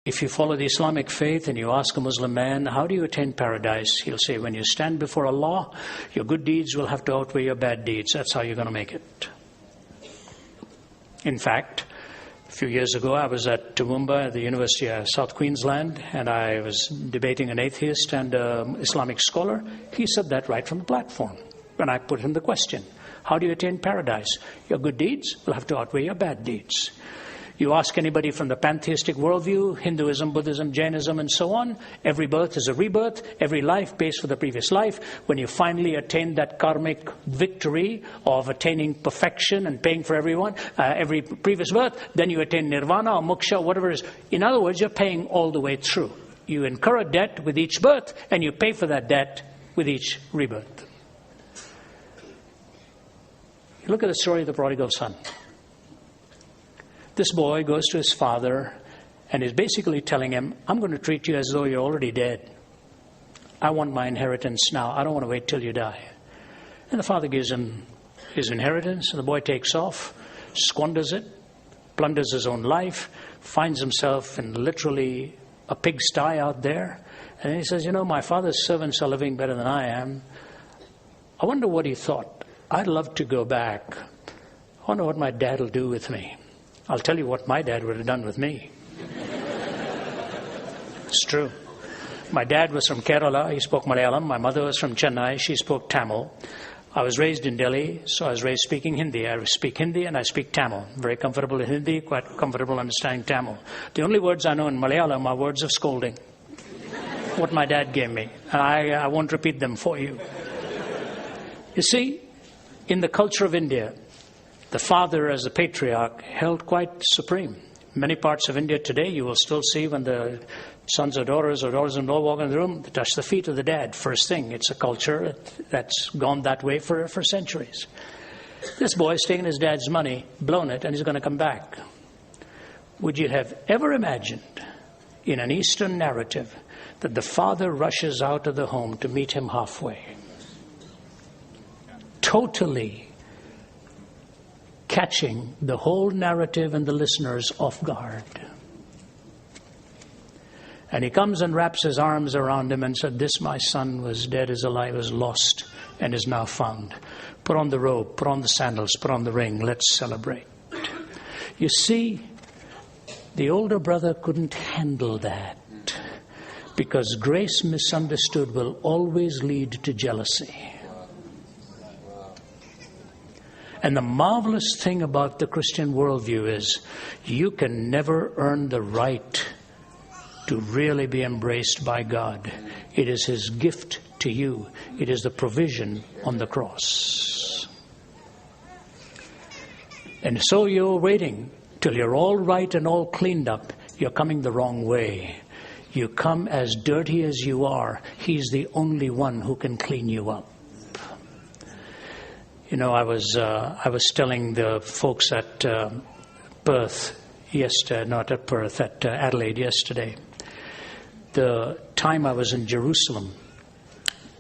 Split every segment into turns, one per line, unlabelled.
If you follow the Islamic faith and you ask a Muslim man, how do you attain paradise? He'll say, when you stand before Allah, your good deeds will have to outweigh your bad deeds. That's how you're going to make it. In fact, a few years ago, I was at Toowoomba at the University of South Queensland, and I was debating an atheist and an Islamic scholar. He said that right from the platform. When I put him the question, how do you attain paradise? Your good deeds will have to outweigh your bad deeds. You ask anybody from the pantheistic worldview, Hinduism, Buddhism, Jainism, and so on, every birth is a rebirth. Every life pays for the previous life. When you finally attain that karmic victory of attaining perfection and paying for every previous birth, then you attain nirvana or moksha, whatever it is. In other words, you're paying all the way through. You incur a debt with each birth, and you pay for that debt with each rebirth. You look at the story of the prodigal son. This boy goes to his father and is basically telling him, I'm going to treat you as though you're already dead. I want my inheritance now. I don't want to wait till you die. And the father gives him his inheritance, and the boy takes off, squanders it, plunders his own life, finds himself in literally a pigsty out there. And he says, my father's servants are living better than I am. I wonder what he thought. I'd love to go back. I wonder what my dad will do with me. I'll tell you what my dad would have done with me. It's true. My dad was from Kerala. He spoke Malayalam. My mother was from Chennai. She spoke Tamil. I was raised in Delhi, so I was raised speaking Hindi. I speak Hindi and I speak Tamil. Very comfortable in Hindi, quite comfortable understanding Tamil. The only words I know in Malayalam are words of scolding. What my dad gave me. I won't repeat them for you. You see, in the culture of India, the father, as the patriarch, held quite supreme. In many parts of India today, you will still see when the sons or daughters-in-law walk in the room, they touch the feet of the dad, first thing. It's a culture that's gone that way for centuries. This boy's taken his dad's money, blown it, and he's going to come back. Would you have ever imagined, in an Eastern narrative, that the father rushes out of the home to meet him halfway? Totally catching the whole narrative and the listeners off guard. And he comes and wraps his arms around him and said, this my son was dead, is alive, is lost, and is now found. Put on the robe, put on the sandals, put on the ring, let's celebrate. You see, the older brother couldn't handle that, because grace misunderstood will always lead to jealousy. And the marvelous thing about the Christian worldview is you can never earn the right to really be embraced by God. It is His gift to you. It is the provision on the cross. And so you're waiting till you're all right and all cleaned up. You're coming the wrong way. You come as dirty as you are. He's the only one who can clean you up. I was telling the folks at Perth yesterday, not at Perth, at Adelaide yesterday, the time I was in Jerusalem,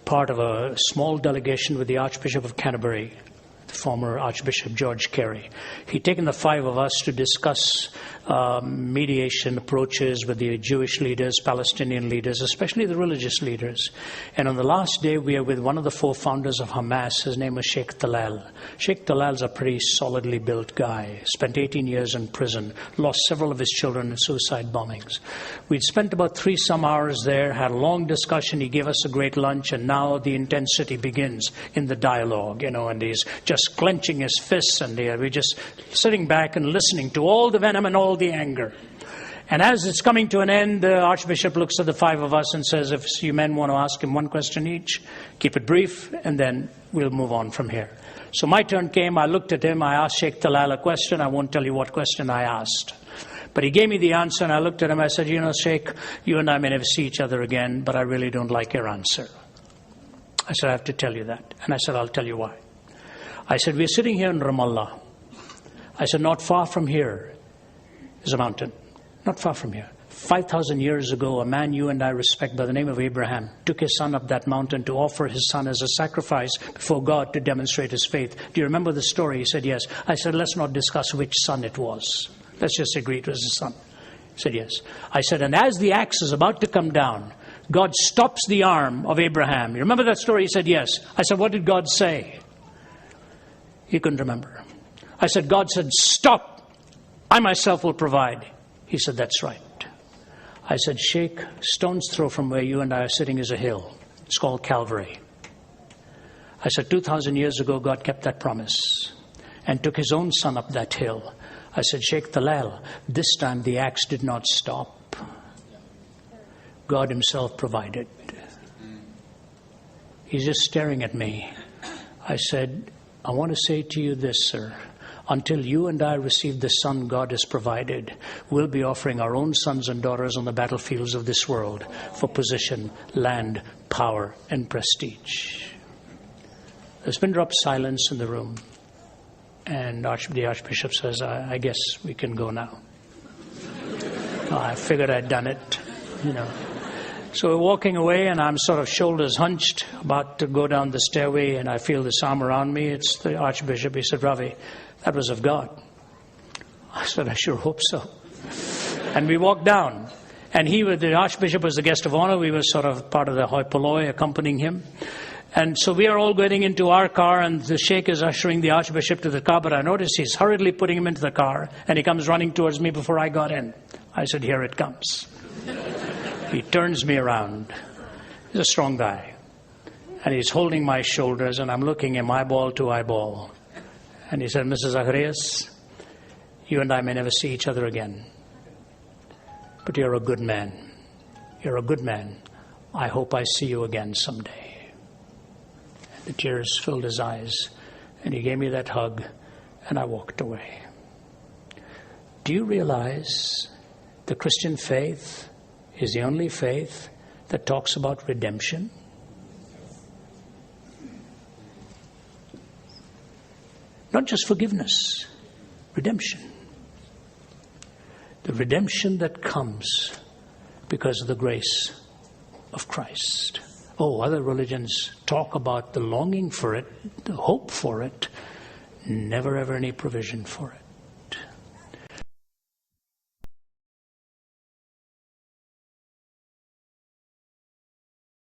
part of a small delegation with the Archbishop of Canterbury, the former Archbishop George Carey. He'd taken the five of us to discuss mediation approaches with the Jewish leaders, Palestinian leaders, especially the religious leaders. And on the last day, we are with one of the four founders of Hamas. His name was Sheikh Talal. Sheikh Talal's a pretty solidly built guy. Spent 18 years in prison. Lost several of his children in suicide bombings. We'd spent about 3 some hours there, had a long discussion. He gave us a great lunch, and now the intensity begins in the dialogue, and he's just clenching his fists, and we're just sitting back and listening to all the venom and all the anger. And as it's coming to an end, the Archbishop looks at the five of us and says, if you men want to ask him one question each, keep it brief, and then we'll move on from here. So my turn came. I looked at him. I asked Sheikh Talal a question. I won't tell you what question I asked. But he gave me the answer, and I looked at him. I said, Sheikh, you and I may never see each other again, but I really don't like your answer. I said, I have to tell you that. And I said, I'll tell you why. I said, we're sitting here in Ramallah. I said, not far from here is a mountain. Not far from here. 5,000 years ago, a man you and I respect by the name of Abraham took his son up that mountain to offer his son as a sacrifice before God to demonstrate his faith. Do you remember the story? He said, yes. I said, let's not discuss which son it was. Let's just agree it was his son. He said, yes. I said, and as the axe is about to come down, God stops the arm of Abraham. You remember that story? He said, yes. I said, what did God say? He couldn't remember. I said, God said, stop. I myself will provide. He said, that's right. I said, Sheikh, stone's throw from where you and I are sitting is a hill. It's called Calvary. I said, 2,000 years ago, God kept that promise and took his own son up that hill. I said, Sheikh Talal, this time the axe did not stop. God himself provided. He's just staring at me. I said, I want to say to you this, sir. Until you and I receive the son God has provided, we'll be offering our own sons and daughters on the battlefields of this world for position, land, power, and prestige. There's been dropped silence in the room. And the Archbishop says, I guess we can go now. I figured I'd done it, So we're walking away, and I'm sort of shoulders hunched, about to go down the stairway, and I feel this arm around me. It's the Archbishop. He said, Ravi, that was of God. I said, I sure hope so. And we walked down. And the Archbishop was the guest of honor. We were sort of part of the hoi polloi accompanying him. And so we are all getting into our car, and the Sheikh is ushering the Archbishop to the car. But I noticed he's hurriedly putting him into the car, and he comes running towards me before I got in. I said, here it comes. He turns me around. He's a strong guy. And he's holding my shoulders, and I'm looking him eyeball to eyeball. And he said, Mr. Zacharias, you and I may never see each other again. But you're a good man. You're a good man. I hope I see you again someday. And the tears filled his eyes, and he gave me that hug, and I walked away. Do you realize the Christian faith is the only faith that talks about redemption? Not just forgiveness, redemption. The redemption that comes because of the grace of Christ. Oh, other religions talk about the longing for it, the hope for it, never ever any provision for it.